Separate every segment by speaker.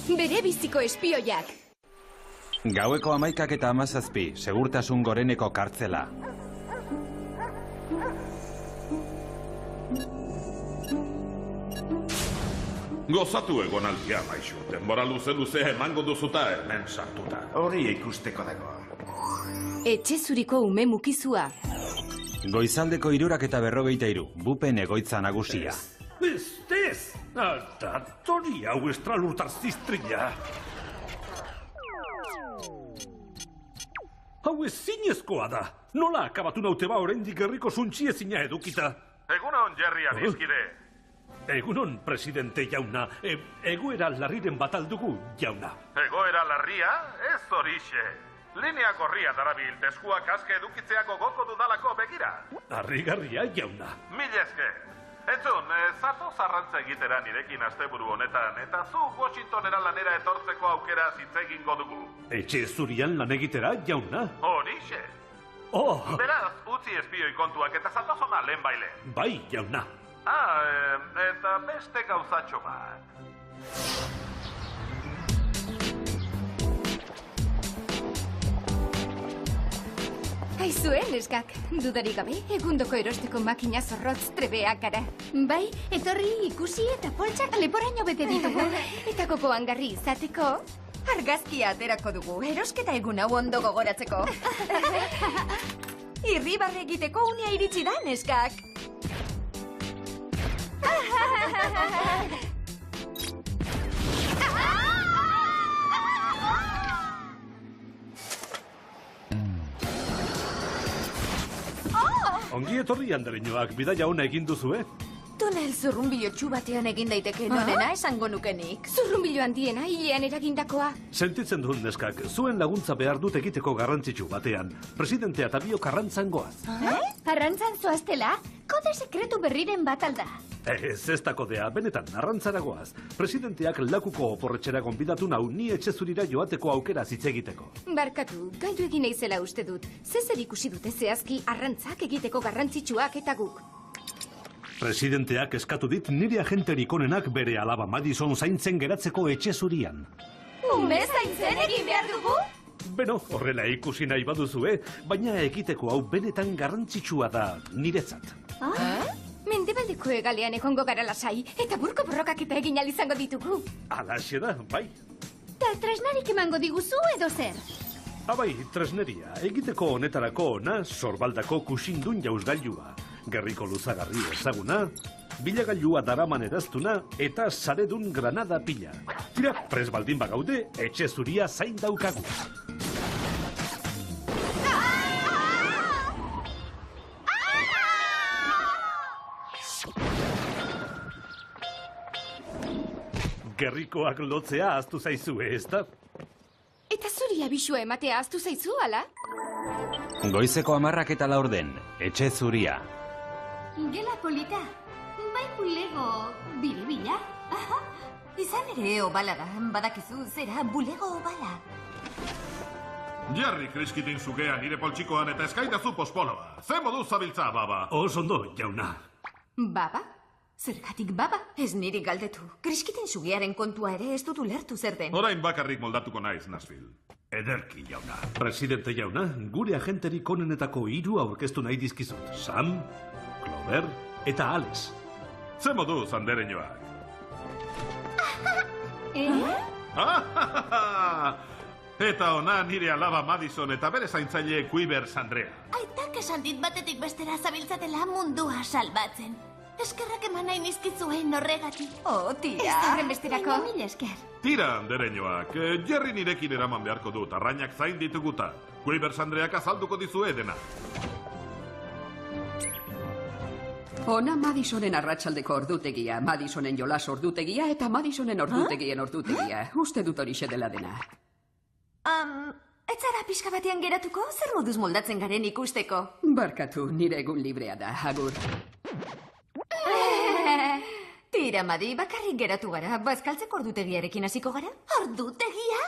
Speaker 1: bere biziko espioiak.
Speaker 2: Gaueko 11:17, segurtasun goreneko kartzela.
Speaker 3: Gozatu egonaldia, Maixu. Denbora luze emango duzuta hemen sartuta.
Speaker 4: Hori ikusteko dago.
Speaker 1: Etxe zuriko ume mukizua.
Speaker 2: Goizaldeko 3:43, bupen egoitza nagusia.
Speaker 4: Ez! Tori hau estralurtar ziztrila. Hau ez zinezkoa da. Nola akabatu naute ba oraindik herriko zuntziezina edukita?
Speaker 3: Egunon, Jerry adiskide.
Speaker 4: Egunon, presidente jauna. Egoera larriren bat aldugu, jauna.
Speaker 3: Egoera larria? Ez horixe. Linea gorria darabil, teskuak aske edukitzeako goko dudalako begira.
Speaker 4: Harrigarria, jauna.
Speaker 3: Mil esker. Entzun, zatoz arrantza egitera nirekin asteburu honetan, eta zu Washingtonera lanera etortzeko aukera zitzegingo dugu.
Speaker 4: Etxe zurian lan egitera, jauna?
Speaker 3: Horixe.
Speaker 4: Oh!
Speaker 3: Beraz, utzi espioi kontuak eta zatozona lehen baile.
Speaker 4: Bai, jauna.
Speaker 3: Eta beste gauzatxo bat.
Speaker 1: Aizue, neskak, dudarik gabe, egundoko erosteko makina zorrotz trebeak gara. Bai, etorri ikusi eta poltsak leporaino bete ditugu. Eta kokoan garri izateko, argazkia aterako dugu, erosketa egun hau ondo gogoratzeko. Irribarre egiteko unea iritsi da, neskak.
Speaker 4: Ongi etorri andereñoak, bidaia ona egin duzu,
Speaker 1: Tunel zurrunbilotxu batean egin daiteke nonena esango nukenik. Zurrunbilo handiena, hilean eragindakoa.
Speaker 4: Sentitzen dut neskak, zuen laguntza behar dut egiteko garrantzitsu batean. Presidentea eta biok arrantzan goaz.
Speaker 1: Arrantzan zoaztela, kode sekretu berriren bat alda.
Speaker 4: Ez da kodea, benetan, arrantzara goaz. Presidenteak lakuko oporretxera gonbidatu nau ni etxe zurira joateko aukera hitz egiteko.
Speaker 1: Barkatu, gaitu egin naizela uste dut. Zer ikusi dute zehazki arrantzak egiteko garrantzitsuak eta guk.
Speaker 4: Presidenteak eskatu dit nire agenterik onenak bere alaba Madison zaintzen geratzeko etxe zurian.
Speaker 1: Ume zaintzen egin behar dugu?
Speaker 4: Beno, horrela ikusi nahi baduzue, baina egiteko hau benetan garrantzitsua da niretzat.
Speaker 1: Mendebaldeko hegalean egongo gara lasai, eta burko borrokak eta egin izango ditugu.
Speaker 4: Alaxe da, bai.
Speaker 1: Ta tresnarik emango diguzu edo zer?
Speaker 4: Abai, tresneria, egiteko honetarako ona, sorbaldako kusindun jauzgailua. Gerriko luzagarri ezaguna, bilagailua daraman eraztuna eta saredun granada pila. Tira, prez baldin bagaude, etxe zuria zain daukagu. Gerrikoak lotzea ahaztu zaizue, ez da?
Speaker 1: Eta zuri abisua ematea ahaztu zaizu, ala?
Speaker 2: Goizeko 11:04, etxe zuria.
Speaker 5: Gela polita, bai bulego biribila. Izan ere obala da, badakizu zera bulego obala.
Speaker 3: Jerry kriskitin zugea nire poltsikoan eta eskaitazu pospoloa. Ze modu zabiltza, baba?
Speaker 4: Osondo, jauna.
Speaker 5: Baba? Zergatik baba? Ez niri galdetu. Kriskitin zugearen kontua ere ez dut ulertu zer den.
Speaker 3: Orain bakarrik moldatuko naiz, Nashville.
Speaker 4: Ederki, jauna. Presidente jauna, gure agenterik onenetako 3 aurkeztu nahi dizkizut. Sam, Clover eta Alex.
Speaker 3: Ze modu, zandereñoak? Eta ona nire alaba Madison eta bere zaintzaile Quivers Andrea.
Speaker 5: Aitak esan dit batetik bestera zabiltzatela mundua salbatzen. Eskerrak eman nahi nizkizuen horregatik.
Speaker 1: Tira. Ez horren besterako.
Speaker 5: Mil esker.
Speaker 3: Tira, andereñoak, Jerry nirekin eraman beharko dut, arrainak zain dituguta. Quivers Andreak azalduko dizue dena.
Speaker 6: Ona Madisonen arratsaldeko ordutegia, Madisonen jolas ordutegia eta Madisonen ordutegien ordutegia. Uste dut horixe dela dena.
Speaker 5: Ez zara pixka batean geratuko? Zer moduz moldatzen garen ikusteko?
Speaker 6: Barkatu, nire egun librea da, agur.
Speaker 5: Tira, Madi, bakarrik geratu gara. Bazkaltzeko ordutegiarekin hasiko gara? Ordutegia?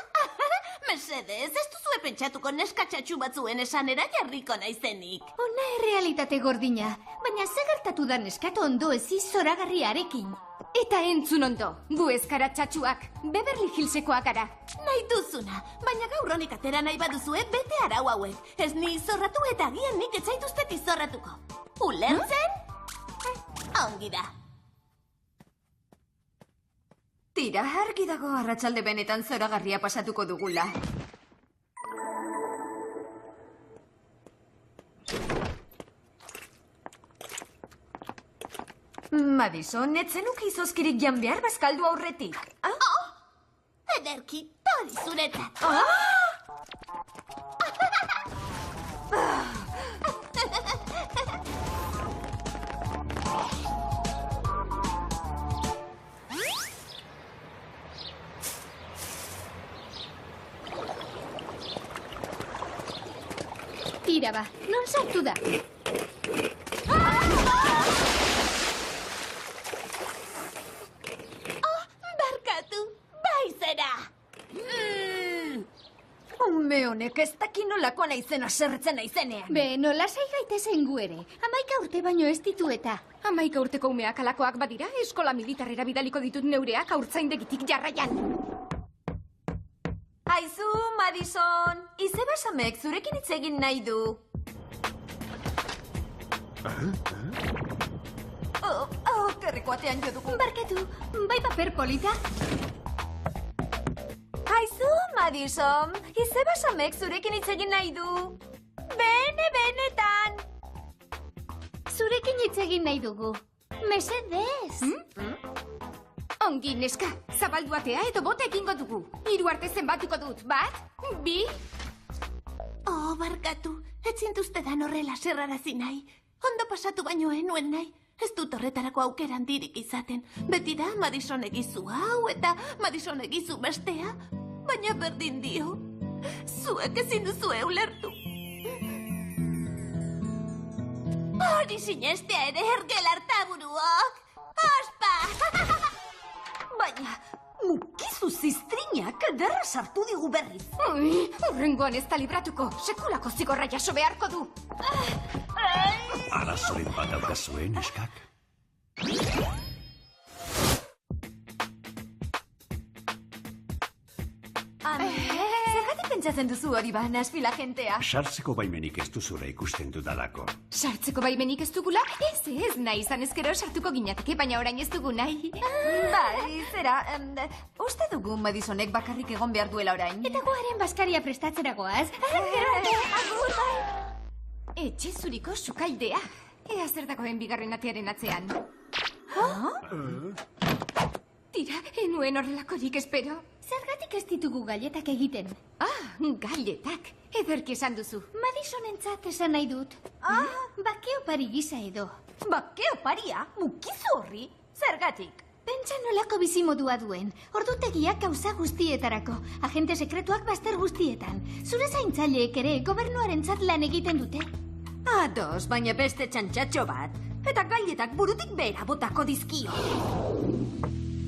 Speaker 5: Mesedez, ez duzue pentsatuko neskatxatxu batzuen esanera jarriko naizenik.
Speaker 1: Ona errealitate gordina, baina ze gertatu da neskat ondo ezi zoragarriarekin. Eta entzun ondo, gu ezkara txatxuak, Beverly Hillsekoak gara.
Speaker 5: Nahi duzuna, baina gaur honik atera nahi baduzue bete arau hauek. Ez ni izorratu eta agian nik etzaituztet izorratuko. Ulertzen? Ongi da.
Speaker 7: Tira, argi dago arratsalde benetan zoragarria pasatuko dugula. Madison, etzenuke izozkirik jan behar bazkaldu aurretik.
Speaker 5: Ederki, tori zuretzat.
Speaker 1: Tira ba, non sartu da?
Speaker 5: Barkatu, bai zera.
Speaker 7: Ume honek ez daki nolako naizena sertzen naizenean.
Speaker 1: Be, nola sai gaitezen gu ere. 11 urte baino ez ditu eta. 11 urteko umeak alakoak badira, eskola militarrera bidaliko ditut neureak haurtzaindegitik jarraian.
Speaker 7: Aizu, Madison, izeba samek zurekin hitz egin nahi du. Kerreko atean jo dugu.
Speaker 1: Barkatu, bai paper polita?
Speaker 7: Aizu, Madison, izeba samek zurekin hitz egin nahi du. Benetan.
Speaker 1: Zurekin hitz egin nahi dugu. Mesedez. Ongi, neska, zabaldu atea edo bota egingo dugu. 3 arte zenbatuko dut, 1, 2...
Speaker 5: Oh, barkatu, ez zintuztedan horrela zerrarazi nahi. Ondo pasatu baino enuen nahi. Ez dut horretarako aukera handirik izaten. Beti da Madison egizu hau eta Madison egizu bestea. Baina berdin dio. Zuek ezin duzue ulertu. Hori sinestea ere ergel hartaburuok. Ospa!
Speaker 7: Baina, mukizu ziztrinak ederra sartu digu berriz.
Speaker 1: Horrengoan ez da libratuko, sekulako zigorra jaso beharko du.
Speaker 4: Arazoren bat daukazuen, eskak.
Speaker 7: Zergatik pentsatzen duzu hori ba, Nashville agentea?
Speaker 4: Sartzeko baimenik ez duzura ikusten dudalako.
Speaker 1: Sartzeko baimenik ez dugula? Ez nahi izan ezkero sartuko ginateke, baina orain ez dugu nahi.
Speaker 7: Bai, zera, uste dugu Madisonek bakarrik egon behar duela orain.
Speaker 1: Eta goaren baskaria prestatzera goaz. Etxe zuriko sukaldea. Ea zer dagoen bigarren atearen atzean. Tira, enuen horrelakorik espero. Zergatik ez ditugu galletak egiten? Galletak. Ederki esan duzu. Madisonentzat esan nahi dut. Bake opari gisa edo.
Speaker 7: Bake oparia? Mukizu horri? Zergatik?
Speaker 1: Pentsa nolako bizimodua duen. Ordutegiak gauza guztietarako. Agente sekretuak bazter guztietan. Zure zaintzaileek ere gobernuarentzat lan egiten dute.
Speaker 7: Ados, baina beste txantxatxo bat. Eta galletak burutik behera botako dizkio.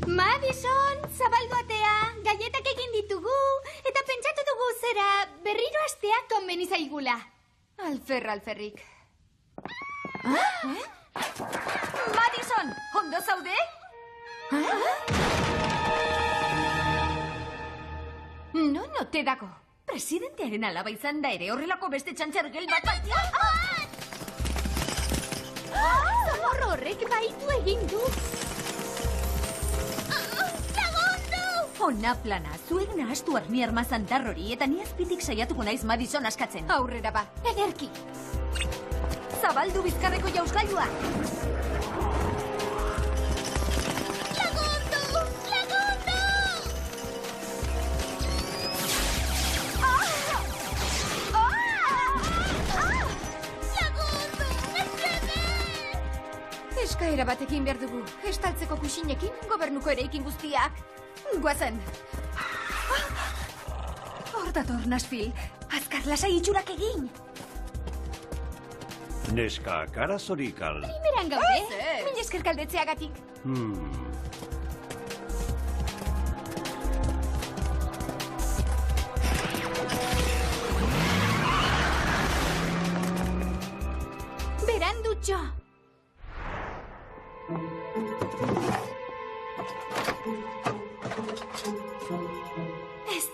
Speaker 1: Madison, zabaldu atea, galletak egin ditugu, eta pentsatu dugu zera berriro astea konbeni zaigula. Alferrik.
Speaker 7: Madison, ondo zaude?
Speaker 1: No te dago.
Speaker 7: Presidentearen alaba izan da ere horrelako beste txantxargel bat batia.
Speaker 1: Zamorro horrek baitu egin du.
Speaker 7: Ona plana, zuek nahastu armi armazantar hori eta ni azpitik saiatuko naiz Madison askatzen.
Speaker 1: Aurrera ba, ederki.
Speaker 7: Zabaldu bizkarreko jauzgailua.
Speaker 1: Eskaera batekin behar dugu. Estaltzeko kusinekin, gobernuko eraikin guztiak.
Speaker 7: Guazen. Hor dator, Nashville. Azkar lasai itxurak egin.
Speaker 4: Neska, arazorik al.
Speaker 1: Primeran gaude, mil esker galdetzeagatik. Berandutxo.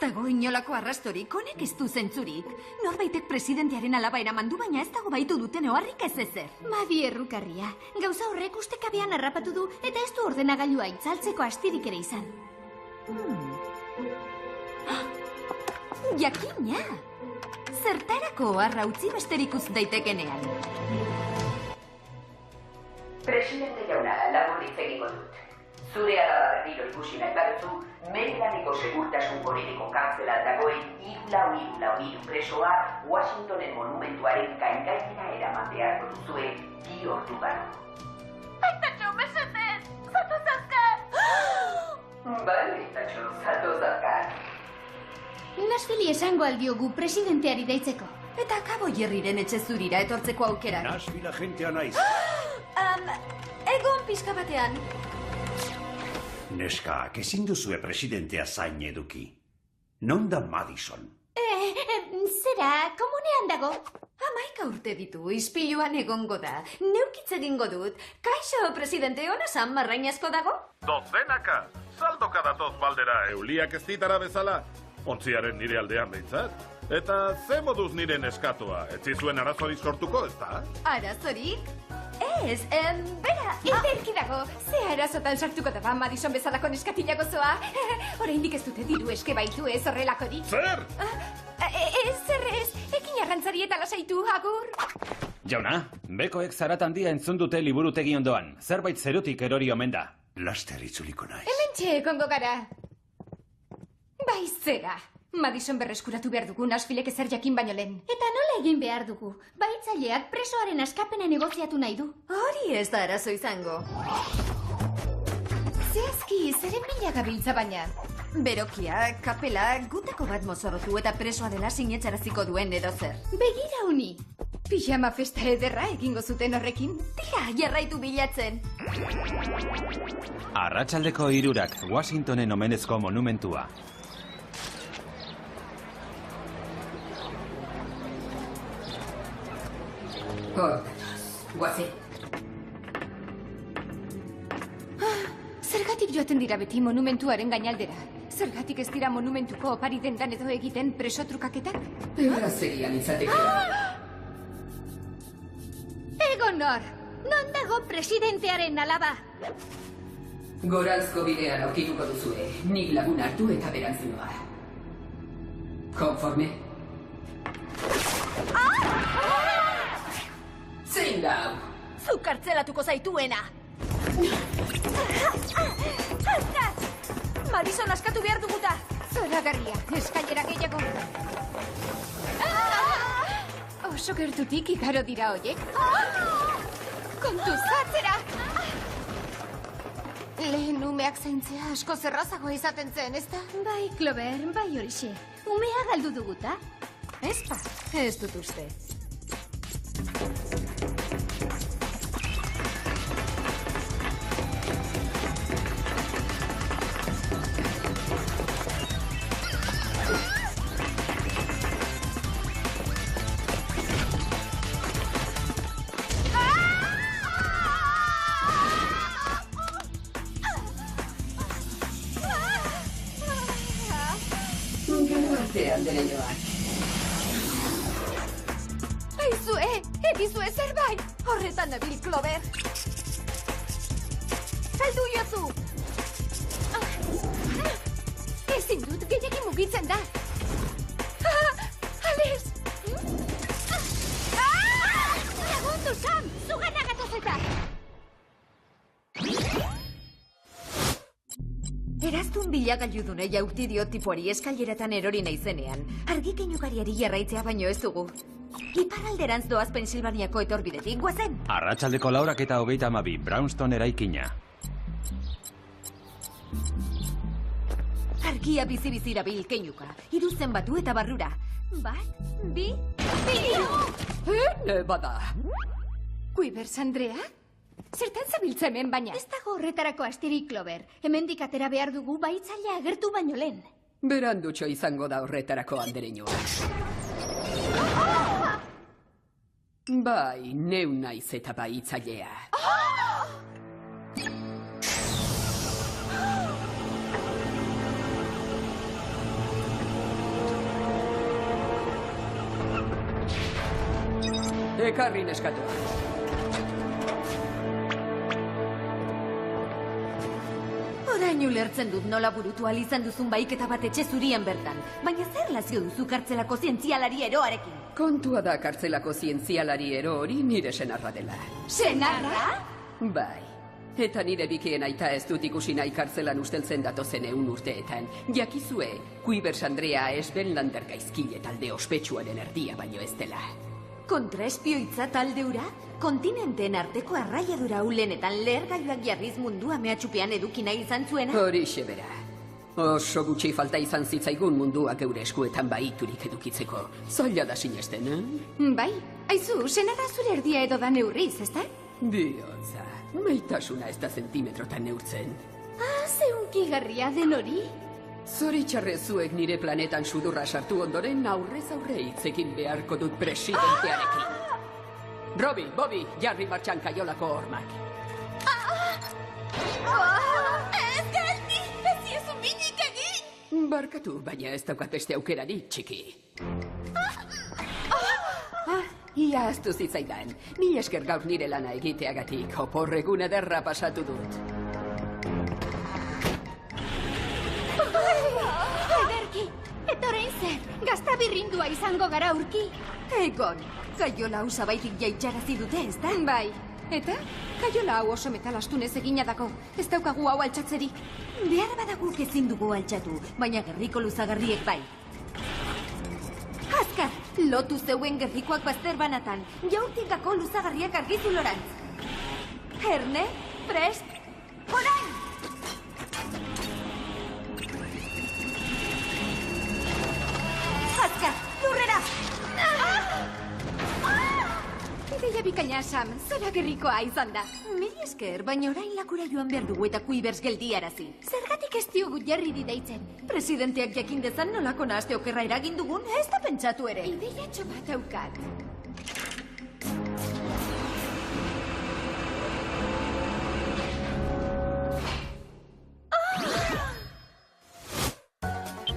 Speaker 7: dago inolako arrastorik, honek ez du zentzurik. Norbaitek presidentearen alaba eraman du, baina ez dago baitu duten oharrik ez ezer.
Speaker 1: Madi errukarria. Gauza horrek ustekabean harrapatu du eta ez du ordenagailua itzaltzeko astirik ere izan.
Speaker 7: Jakina! Zertarako oharra utzi besterik utz daitekenean.
Speaker 6: Presidente jauna, labur hitz egingo dut. Zure alaba berriro ikusi nahi baduzu, Marylandeko segurtasun juridiko kartzelan dagoen 4 presoa Washingtonen monumentuaren gaingainera eraman beharko duzue 2 ordu barru.
Speaker 5: Aitatxo, mesedez! Zatoz azkar!
Speaker 6: Bale, Aitatxo, zatoz azkar.
Speaker 1: Nashville esango aldiogu presidenteari deitzeko.
Speaker 7: Eta Kabo Jerryren etxe zurira etortzeko aukeran.
Speaker 4: Nashville agentea naiz.
Speaker 7: Egon pixka batean.
Speaker 8: Neskak, ezin duzue presidentea zain eduki. Non da Madison?
Speaker 1: Zera, komunean dago.
Speaker 7: 11 urte ditu, ispiluan egongo da. Neukitz egingo dut. Kaixo, presidente, ona san marrainazko dago?
Speaker 3: Dozenaka! Saldoka datoz baldera, euliak ez ditara bezala. Ontziaren nire aldean behintzat. Eta ze moduz nire neskatua? Ez zizuen arazorik sortuko, ez da?
Speaker 7: Arazorik? Ez, bera...
Speaker 1: Ederki dago, ze arazotan sartuko da Madison bezalako neskatila gozoa. Oraindik ez dute diru eske baitu ez horrelakorik.
Speaker 3: Zer?
Speaker 1: Zer ez, ekin arrantzari eta lasaitu, agur.
Speaker 2: Jauna, bekoek zarat handia entzun dute liburutegi ondoan. Zerbait zerutik erori omen da.
Speaker 8: Laster itzuliko naiz.
Speaker 1: Hementxe egongo gara. Bai zera. Madison berreskuratu behar dugu Nashvillek ezer jakin baino lehen. Eta nola egin behar dugu? Baitzaileak presoaren askapena negoziatu nahi du.
Speaker 7: Hori ez da arazo izango.
Speaker 1: Zehazki, zeren bila gabiltza baina.
Speaker 7: Berokia, kapela, gutako bat mozorrotu eta presoa dela sinetxaraziko duen edo zer.
Speaker 1: Begira uni. Pijama festa ederra egingo zuten horrekin.
Speaker 7: Tira, jarraitu bilatzen.
Speaker 2: Arratsaldeko 3 Washingtonen omenezko monumentua.
Speaker 6: Guazi.
Speaker 1: Zergatik joaten dira beti monumentuaren gainaldera? Zergatik ez dira monumentuko opari dendan edo egiten preso trukaketak?
Speaker 6: Errazegian izatekea.
Speaker 1: Egonor, non dago presidentearen alaba?
Speaker 6: Goranzko bidean aurkituko duzue. Nik lagun hartu eta berantzinoa. Konforme? Zein da hau?
Speaker 7: Zu kartzelatuko zaituena. Madison askatu behar duguta.
Speaker 1: Zoragarria, eskailera gehiago. Oso gertutik igaro dira hoiek. Kontu zatzera! Lehen umeak zaintzea asko zerrazago izaten zen, ezta? Bai, Clover, bai horixe. Umea galdu duguta?
Speaker 7: Ezpa, ez dut uste.
Speaker 1: Egizue zerbait! Horretan nabil, Clover! Saldu jozu! Ezin dut, gehiagin mugitzen da! Alice! Lagundu, Sam! Zugana gatozeta!
Speaker 7: Eraztun bilagailudunei jaurti dio tipuari eskaileretan erori naizenean. Argikein ugariari jarraitzea baino ez dugu. Iparralderantz doaz Pensilvaniako etorbidetik, guazen!
Speaker 2: Arratsaldeko 4:32, Brownstone eraikina.
Speaker 7: Argia bizi-bizira bilkeinuka. 3 zenbatu eta barrura. 1, 2, 3...
Speaker 6: Bada.
Speaker 1: Quivers, Andrea? Zertan zabiltza hemen baina? Ez dago horretarako astirik, Clover. Hemendik atera behar dugu baitzailea agertu baino lehen.
Speaker 6: Berandutxo izango da horretarako andereñoa. Bai, neu naiz eta baitzailea.
Speaker 9: Ekarri neskatoa.
Speaker 7: Orain ulertzen dut nola burutu ahal izan duzun baiketa bat etxe zurien bertan. Baina zer relazio duzu kartzelako zientzialari eroarekin?
Speaker 9: Kontua da kartzelako zientzialari ero hori nire senarra dela.
Speaker 7: Senarra?
Speaker 9: Bai. Eta nire bikien aita ez dut ikusi nahi kartzelan usteltzen datozen 100 urteetan. Jakizue, Quivers Andrea Esbenlander gaizkile talde ospetsuaren erdia baino ez dela.
Speaker 7: Kontraespioitza talde hura? Kontinenteen arteko arraiadura ulenetan lehergailuak jarriz mundua mehatxupean eduki nahi izan zuena?
Speaker 9: Horixe bera. Oso gutxi falta izan zitzaigun munduak eure eskuetan baiturik edukitzeko. Zaila da sinesten,
Speaker 1: Bai, aizu, senarra zure erdia edo da neurriz, ezta?
Speaker 9: Bihotza, maitasuna ez da zentimetrotan neurtzen.
Speaker 1: Ze hunkigarria den hori?
Speaker 9: Zoritxarrez zuek nire planetan sudurra sartu ondoren aurrez aurre hitzekin beharko dut presidentearekin. Robi, Bobby, jarri martxan kaiolako hormak.
Speaker 5: Ez geldi! Ez iezu minik egin!
Speaker 9: Barkatu, baina ez daukat beste aukerari, txiki. Ia aztu zitzaidan. Ni esker gaur nire lana egiteagatik, oporregun ederra pasatu dut.
Speaker 1: Ederki, eta orain zer, gazta birrindua izango gara urki?
Speaker 7: Egon, kaiola hau zabaitik jaitxarazi dute, ez da?
Speaker 1: Bai, eta? Kaiola hau oso metal astunez egina dako, ez daukagu hau altxatzerik.
Speaker 7: Behar badaguk ezin dugu altxatu, baina gerriko luzagarriek bai. Azkar, lotu zeuen gerrikoak bazter banatan, jaurtikako luzagarriak argizu lorantz. Erne, prest, orain! Azkar, lurrera!
Speaker 1: Ideia bikaina, Sam, zora gerrikoa izan da.
Speaker 7: Mil esker, baina orain lakura joan behar dugu eta Quivers geldiarazi.
Speaker 1: Zergatik ez diogu jarri dideitzen?
Speaker 7: Presidenteak jakin dezan nolako nahaste okerra eragin dugun, ez da pentsatu ere.
Speaker 1: Ideia txobat daukat.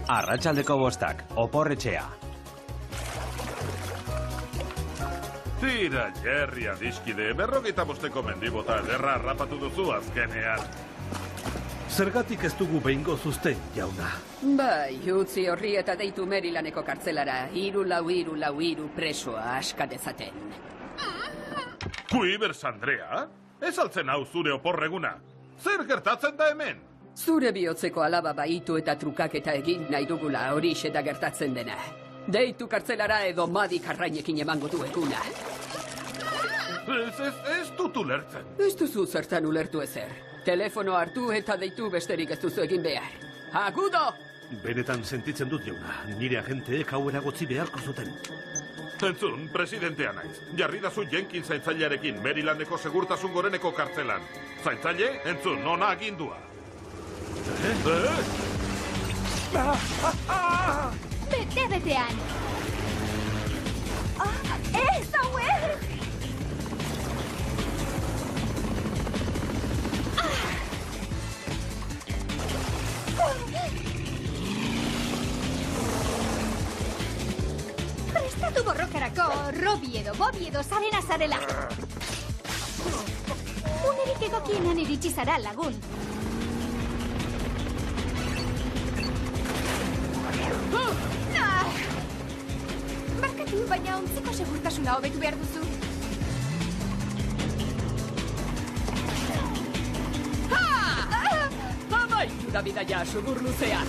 Speaker 2: Arratsaldeko 5, oporretxea.
Speaker 3: Tira, Jerry adiskide, 55 mendibota ederra harrapatu duzu azkenean.
Speaker 4: Zergatik ez dugu behingo zuzten, jauna.
Speaker 9: Bai, utzi horri eta deitu Marylandeko kartzelara, 3443 presoa aska dezaten.
Speaker 3: Quivers Andrea? Ez altzen hau zure oporreguna. Zer gertatzen da hemen?
Speaker 9: Zure bihotzeko alaba baitu eta trukaketa egin nahi dugula horixe da gertatzen dena. Deitu kartzelara edo Madik arrainekin emango du eguna.
Speaker 3: Ez dut ulertzen.
Speaker 9: Ez duzu zertan ulertu ezer. Telefono hartu eta deitu besterik ez duzu egin behar. Agudo!
Speaker 4: Benetan sentitzen dut, jauna. Nire agenteek hau eragotzi beharko zuten.
Speaker 3: Entzun, presidentea naiz. Jarri dazu Jenkins zaintzailearekin Marylandeko segurtasun goreneko kartzelan. Zaintzaile, entzun, nona agindua.
Speaker 1: Bete-betean!
Speaker 7: Ez, hauer!
Speaker 1: Prestatu borrokarako, Robi edo Bobby edo zaren azarela. Unerik egokienan iritsi zara, lagun. Barkatu, baina ontziko segurtasuna hobetu behar duzu.
Speaker 9: Amaitu da bidaia sudur luzea.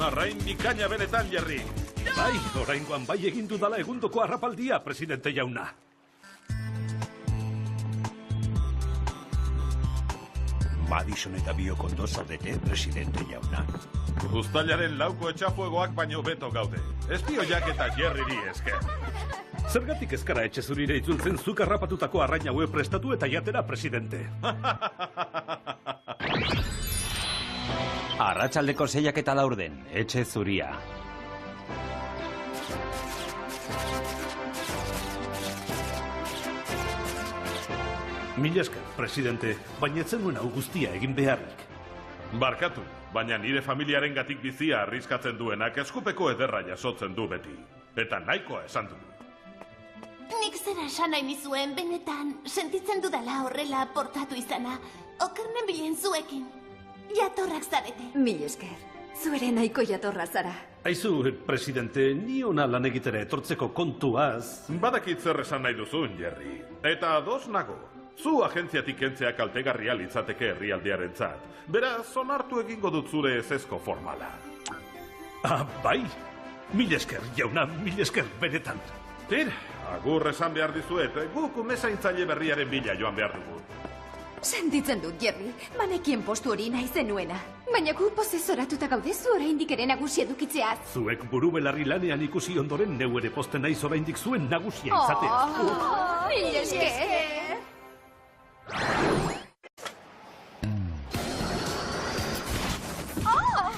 Speaker 3: Arrain bikaina benetan, Jerry.
Speaker 4: Bai, oraingoan bai egin dudala egundoko harrapaldia, presidente jauna. Madison eta biok ondo zaudete, presidente jauna.
Speaker 3: Uztailaren 4ko etxafuegoak baino beto gaude. Espioiak eta Jerryri esker.
Speaker 4: Zergatik ezkara etxe zurire itzultzen zuk harrapatutako arraina hue prestatu eta jatera, presidente.
Speaker 2: Arratsaldeko 6:04, etxe zuria.
Speaker 4: Mila esker, presidente, baina ez zenuen hau guztia egin beharrik.
Speaker 3: Barkatu, baina nire familiarengatik bizia arriskatzen duenak eskupeko ederra jasotzen du beti. Eta nahikoa esan du.
Speaker 5: Nik zera esan nahi nizuen, benetan, sentitzen dudala horrela portatu izana. Okernen bilen zuekin. Jatorrak zarete.
Speaker 7: Mil esker. Zu ere nahiko jatorra zara.
Speaker 4: Aizu, presidente, ni ona lan egitere etortzeko kontuaz.
Speaker 3: Badakit zer esan nahi duzun, Jerry. Eta ados nago. Zu agentziatik kentzea kaltegarria litzateke herrialdearentzat. Beraz, onartu egingo dut zure ezezko formala.
Speaker 4: Ah, bai? Mil esker, jauna, mil esker, benetan.
Speaker 3: Tir, agur esan behar dizuet, guk umezaintzaile berriaren bila joan behar dugu.
Speaker 7: Sentitzen dut, Jerry, manekien postu hori nahi zenuena.
Speaker 1: Baina gu pozezoratuta gaude zu oraindik ere nagusi edukitzeaz.
Speaker 4: Zuek buru belarri lanean ikusi ondoren neu ere posten naiz oraindik zuen nagusia izatea.
Speaker 1: Mil esker.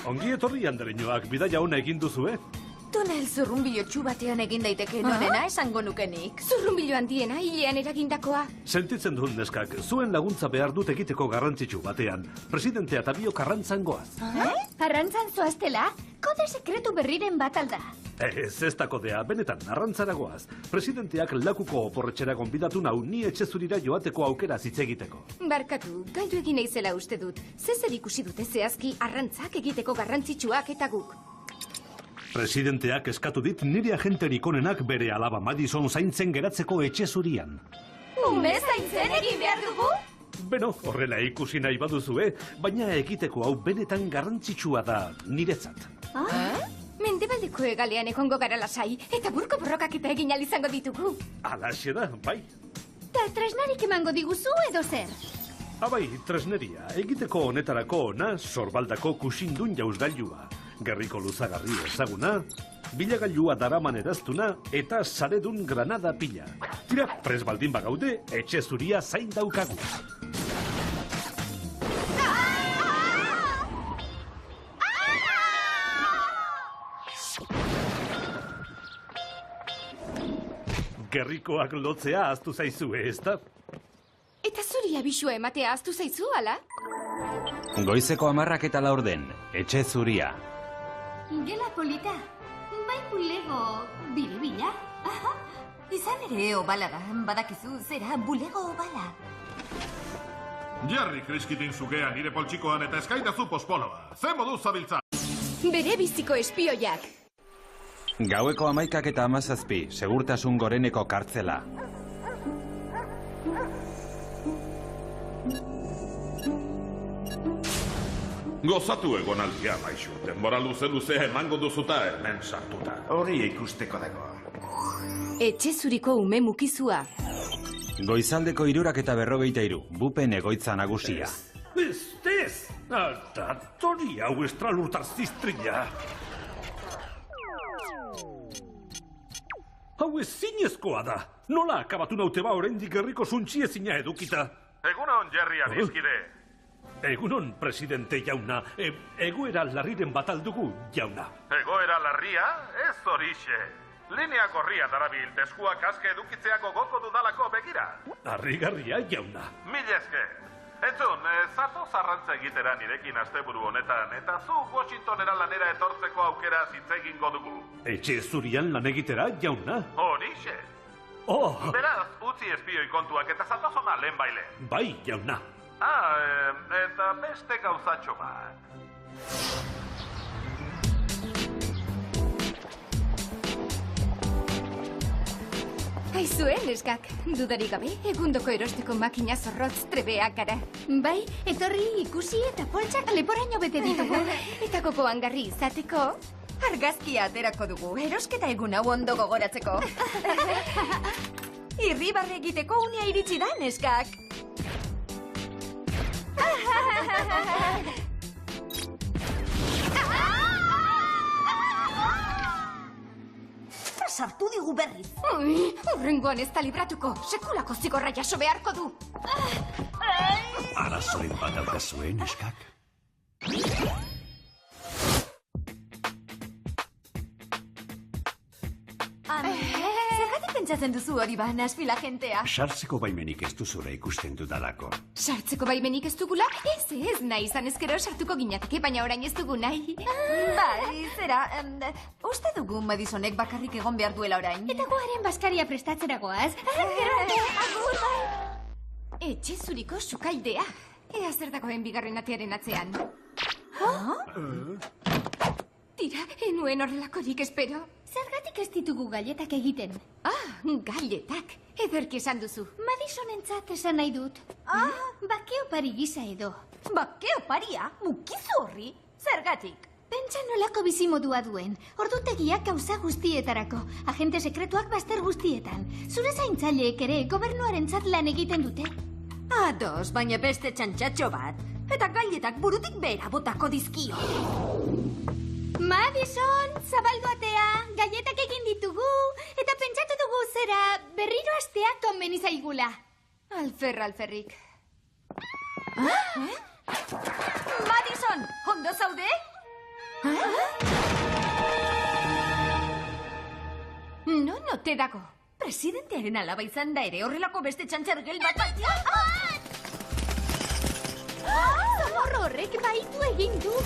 Speaker 4: Ongi etorri andereñoak, bidaia ona egin duzu,
Speaker 7: Tunel zurrunbilotxu batean egin daiteke norena esango nukenik.
Speaker 1: Zurrunbilo handiena, hilean eragindakoa.
Speaker 4: Sentitzen dut neskak, zuen laguntza behar dut egiteko garrantzitsu batean. Presidentea eta biok arrantzan goaz.
Speaker 1: Arrantzan zoaztela, kode sekretu berriren bat alda.
Speaker 4: Ez da kodea, benetan, arrantzara goaz. Presidenteak lakuko oporretxera gonbidatu nau ni etxezurira joateko aukera hitz egiteko.
Speaker 1: Barkatu, galdu egin naizela uste dut. Zer ikusi dute zehazki arrantzak egiteko garrantzitsuak eta guk.
Speaker 4: Presidenteak eskatu dit nire agenterik onenak bere alaba Madison zaintzen geratzeko etxezurian.
Speaker 1: Ume zaintzen egin behar dugu?
Speaker 4: Beno, horrela ikusi nahi baduzue, baina egiteko hau benetan garrantzitsua da niretzat.
Speaker 1: Mendebaldeko hegalean egongo gara lasai, eta burko borrokak eta egin ahal izango ditugu.
Speaker 4: Alaxe da, bai.
Speaker 1: Ta tresnarik emango diguzu edo zer?
Speaker 4: Abai, tresneria, egiteko honetarako ona, sorbaldako kusindun jauzgailua. Gerriko luzagarri ezaguna, bilagailua daraman eraztuna eta saredun granada pila. Tira, prez baldin bagaude, etxe zuria zain daukagu. Gerrikoak lotzea ahaztu zaizue, ez da?
Speaker 1: Eta zuri abisua ematea ahaztu zaizu, ala?
Speaker 2: Goizeko 10:04, etxe zuria.
Speaker 5: Gela polita, bai bulego biribila.
Speaker 7: Izan ere obala da, badakizu zera bulego obala.
Speaker 3: Jerry kriskitin zugea nire poltsikoan eta eskaidazu pospoloa. Ze moduz zabiltza?
Speaker 1: Bere biziko espioiak.
Speaker 2: Gaueko 11:17, segurtasun goreneko kartzela.
Speaker 3: Gozatu egonaldia, maixu. Denbora luze emango duzuta hemen sartuta.
Speaker 8: Hori ikusteko dago.
Speaker 1: Etxe zuriko ume mukizua.
Speaker 2: Goizaldeko 3:43, bupen egoitza nagusia.
Speaker 4: Ez! Alta, tori hau estralurtar ziztrila. Hau ez zinezkoa da. Nola akabatu naute ba oraindik gerriko zuntzi ezina edukita?
Speaker 3: Egunon, Jerry adizkide.
Speaker 4: Egunon, presidente jauna. Egoera larriren bat aldugu, jauna.
Speaker 3: Egoera larria? Ez horixe. Linea gorria darabil, teskuak aske edukitzeako goko dudalako begira.
Speaker 4: Harrigarria, jauna.
Speaker 3: Mil esker. Entzun, zatoz arrantza egitera nirekin asteburu honetan, eta zu Washingtonera lanera etortzeko aukera hitz egingo dugu.
Speaker 4: Etxe zurian lan egitera, jauna?
Speaker 3: Horixe. Beraz, utzi espioi kontuak eta zatoz ona lehen baile.
Speaker 4: Bai, jauna.
Speaker 3: Eta beste gauzatxo bat.
Speaker 1: Aizue, neskak, dudarik gabe, egundoko erosteko makina zorrotz trebeak gara. Bai, etorri ikusi eta poltsak leporaino bete ditugu. Eta koko hangarri izateko...
Speaker 7: Argazkia aterako dugu, erosketa egun hau ondo gogoratzeko. Irribarre egiteko unea iritsi da, neskak. Sartu digu berriz.
Speaker 1: Horrengoan ez da libratuko. Sekulako zigorra jaso beharko du.
Speaker 8: Arazoen bat daukazuen, neskak?
Speaker 7: Zergatik pentsatzen duzu hori ba, Nashville agentea?
Speaker 8: Sartzeko baimenik ez duzure ikusten dudalako.
Speaker 1: Sartzeko baimenik ez dugula? Ez nahi izan ezkero sartuko ginateke, baina orain ez dugu nahi.
Speaker 7: Bai, zera, uste dugu Madisonek bakarrik egon behar duela orain.
Speaker 1: Eta goaren baskaria prestatzera goaz. Gero arte, agur, bai. Etxe zuriko sukaldea. Ea zer dagoen bigarren atearen atzean. Tira, enuen horrelakorik espero. Zergatik ez ditugu galletak egiten? Galletak. Ederki esan duzu. Madisonentzat esan nahi dut. Bake opari gisa edo.
Speaker 7: Bake oparia? Mukizu horri? Zergatik?
Speaker 1: Pentsa nolako bizimodua duen. Ordutegiak gauza guztietarako. Agente sekretuak bazter guztietan. Zure zaintzaileek ere gobernuarentzat lan egiten dute.
Speaker 7: Ados, baina beste txantxatxo bat. Eta galletak burutik behera botako dizkio.
Speaker 1: Madison, zabaldu atea, galletak egin ditugu, eta pentsatu dugu zera berriro astea konbeni zaigula. Alferrik.
Speaker 7: Madison, ondo zaude?
Speaker 1: No te dago.
Speaker 7: Presidentearen alaba izan da ere horrelako beste txantxargel bat batia.
Speaker 1: Zamorro horrek baitu egin du.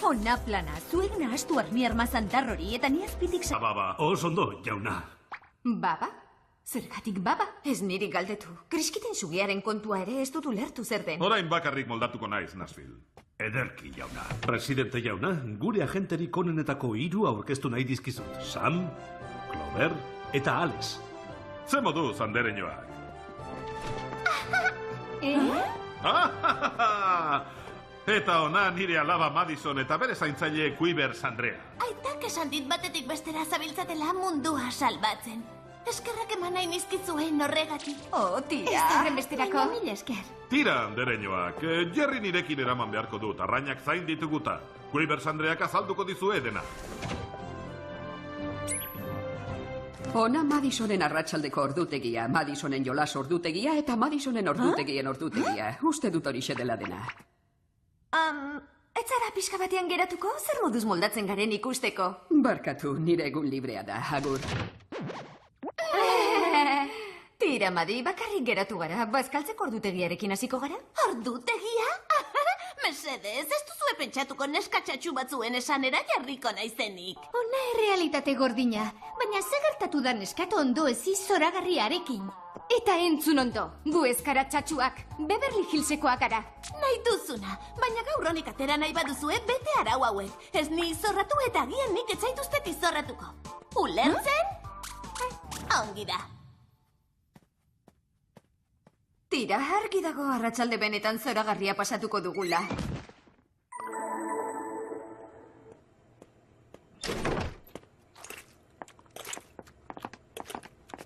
Speaker 7: Ona plana, zuek nahastu armi armazantar hori eta ni azpitik sa...
Speaker 4: Baba, ondo, jauna.
Speaker 1: Baba? Zergatik baba?
Speaker 7: Ez niri galdetu. Kriskiten sugiaren kontua ere ez dut ulertu zer den.
Speaker 3: Orain bakarrik moldatuko naiz, Nashville.
Speaker 8: Ederki, jauna.
Speaker 4: Presidente jauna, gure agenterik onenetako 3 aurkeztu nahi dizkizut. Sam, Clover eta Alex.
Speaker 3: Ze modu, zandereñoak? Eta ona nire alaba Madison eta bere zaintzaile Quivers Andrea.
Speaker 5: Aitak esan dit batetik bestera zabiltzatela mundua salbatzen. Eskerrak eman nahi nizkizuen horregatik.
Speaker 7: Tira.
Speaker 1: Ez horrenbesterako. Mila esker.
Speaker 3: Tira, andereñoak, Jerry nirekin eraman beharko dut, arrainak zain dituguta. Quivers Andreak azalduko dizue dena.
Speaker 9: Ona Madisonen arratsaldeko ordutegia, Madisonen jolas ordutegia eta Madisonen ordutegien ordutegia. Uste dut horixe dela dena.
Speaker 7: Ez zara pixka batean geratuko? Zer moduz moldatzen garen ikusteko?
Speaker 9: Barkatu, nire egun librea da, agur.
Speaker 7: Tira, Madi, bakarrik geratu gara. Bazkaltzeko ordutegiarekin hasiko gara?
Speaker 5: Ordutegia? Mesedez, ez duzue pentsatuko neskatxatxu batzuen esanera jarriko naizenik.
Speaker 1: Ona errealitate gordina, baina ze gertatu da neskato ondo ezi zoragarriarekin. Eta entzun ondo, gu ezkara txatxuak, Beverly Hillsekoak gara.
Speaker 5: Nahi duzuna, baina gaur honik atera nahi baduzue bete arau hauek. Ez ni izorratu eta agian nik ez zaituztet izorratuko. Ulertzen? Ongi da.
Speaker 7: Tira, argi dago arratsalde benetan zoragarria pasatuko dugula.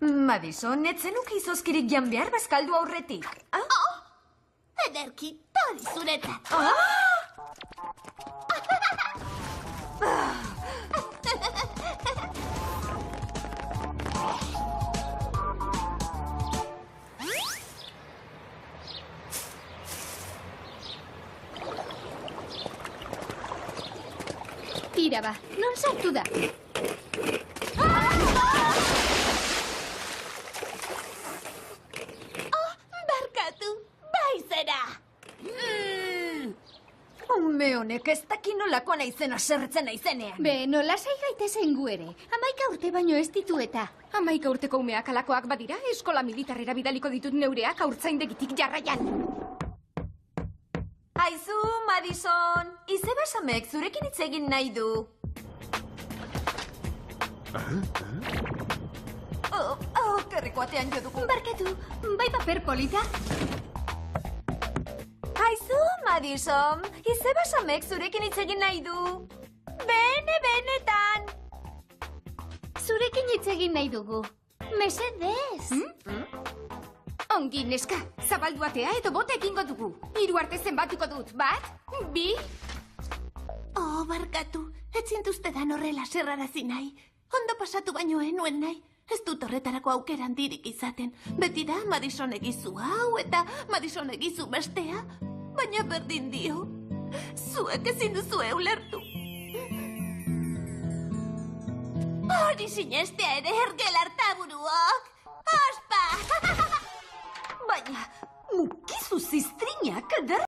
Speaker 7: Madison, ez zenuke izozkirik jan behar bazkaldu aurretik.
Speaker 5: Ederki, tori zuretzat.
Speaker 1: Tira ba, non sartu da?
Speaker 5: Barkatu, bai zera.
Speaker 7: Ume honek ez daki nolako naizena sertzen naizenean.
Speaker 1: Nola sai gaitezen gu ere. 11 urte baino ez ditu eta. 11 urteko umeak alakoak badira, eskola militarrera bidaliko ditut neureak haurtzaindegitik jarraian.
Speaker 7: Aizu, Madison, izeba samek zurekin hitz egin nahi du. Kerriko atean jo dugu.
Speaker 1: Barkatu, bai paper polita?
Speaker 7: Aizu, Madison, izeba samek zurekin hitz egin nahi du. Benetan.
Speaker 1: Zurekin hitz egin nahi dugu. Mesedez. Ongi, neska, zabaldu atea edo bota egingo dugu. 3 arte zenbatuko dut, 1, 2...
Speaker 5: Barkatu, ez zintuztedan horrela zerrarazi nahi. Ondo pasatu baino enuen nahi. Ez dut horretarako aukera handirik izaten. Beti da Madison egizu hau eta Madison egizu bestea. Baina berdin dio. Zuek ezin duzue ulertu. Hori sinestea ere ergel hartaburuok. Ospa!
Speaker 7: Baina, mukizu ziztrinak eder